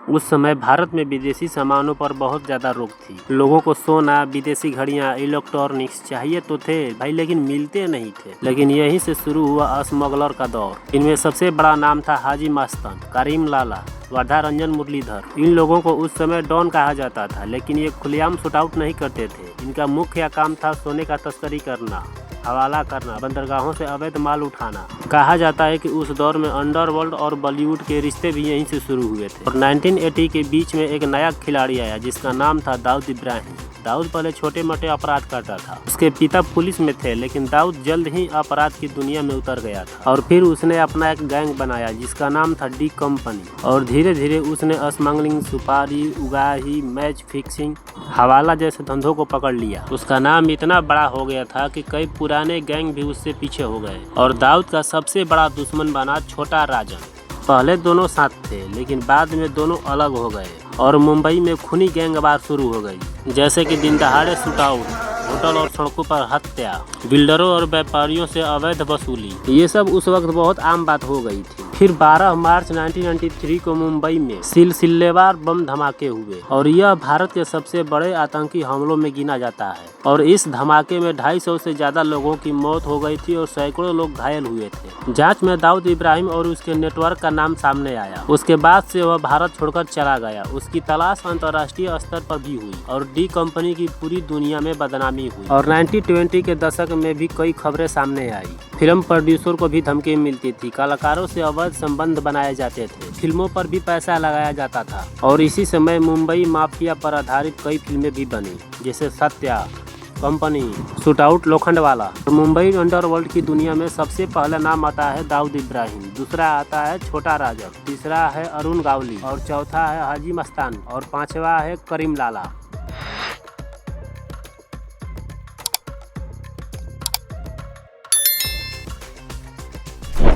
उस समय भारत में विदेशी सामानों पर बहुत ज़्यादा रोक थी। लोगों को सोना, विदेशी घड़ियां, इलेक्ट्रॉनिक्स चाहिए तो थे भाई, लेकिन मिलते नहीं थे। लेकिन यहीं से शुरू हुआ स्मगलर का दौर। इनमें सबसे बड़ा नाम था हाजी मस्तान, करीम लाला, वर्धा रंजन मुरलीधर। इन लोगों को उस समय डॉन कहा जाता था, लेकिन ये खुलेआम शूट आउट नहीं करते थे। इनका मुख्य काम था सोने का तस्करी करना, हवाला करना, बंदरगाहों से अवैध माल उठाना। कहा जाता है कि उस दौर में अंडरवर्ल्ड और बॉलीवुड के रिश्ते भी यहीं से शुरू हुए थे। और 1980 के बीच में एक नया खिलाड़ी आया जिसका नाम था दाऊद इब्राहिम। दाऊद पहले छोटे मोटे अपराध करता था। उसके पिता पुलिस में थे, लेकिन दाऊद जल्द ही अपराध की दुनिया में उतर गया था और फिर उसने अपना एक गैंग बनाया जिसका नाम था डी कंपनी। और धीरे धीरे उसने स्मगलिंग, सुपारी, उगाही, मैच फिक्सिंग, हवाला जैसे धंधों को पकड़ लिया। उसका नाम इतना बड़ा हो गया था कि कई पुराने गैंग भी उससे पीछे हो गए। और दाऊद का सबसे बड़ा दुश्मन बना छोटा राजन। पहले दोनों साथ थे, लेकिन बाद में दोनों अलग हो गए और मुंबई में खूनी गैंगवार शुरू हो गई, जैसे कि दिन दहाड़े शूट आउट, होटल और सड़कों पर हत्या, बिल्डरों और व्यापारियों से अवैध वसूली। ये सब उस वक्त बहुत आम बात हो गई थी। फिर 12 मार्च 1993 को मुंबई में सिलसिलेवार बम धमाके हुए और यह भारत के सबसे बड़े आतंकी हमलों में गिना जाता है। और इस धमाके में 250 से ज्यादा लोगों की मौत हो गई थी और सैकड़ों लोग घायल हुए थे। जांच में दाऊद इब्राहिम और उसके नेटवर्क का नाम सामने आया। उसके बाद से वह भारत छोड़कर चला गया। उसकी तलाश अंतर्राष्ट्रीय स्तर पर भी हुई और डी कंपनी की पूरी दुनिया में बदनामी हुई। और 1920 के दशक में भी कई खबरें सामने आई। फिल्म प्रोड्यूसर को भी धमकी मिलती थी, कलाकारों से अवैध संबंध बनाए जाते थे, फिल्मों पर भी पैसा लगाया जाता था। और इसी समय मुंबई माफिया पर आधारित कई फिल्में भी बनी, जैसे Satya, company, shoot out, Lokhandwala. Mumbai underworld की दुनिया में सबसे पहला नाम आता है दाऊद इब्राहिम, दूसरा आता है छोटा राजन, तीसरा है अरुण गावली और चौथा है हाजी मस्तान और पांचवा है करीम लाला।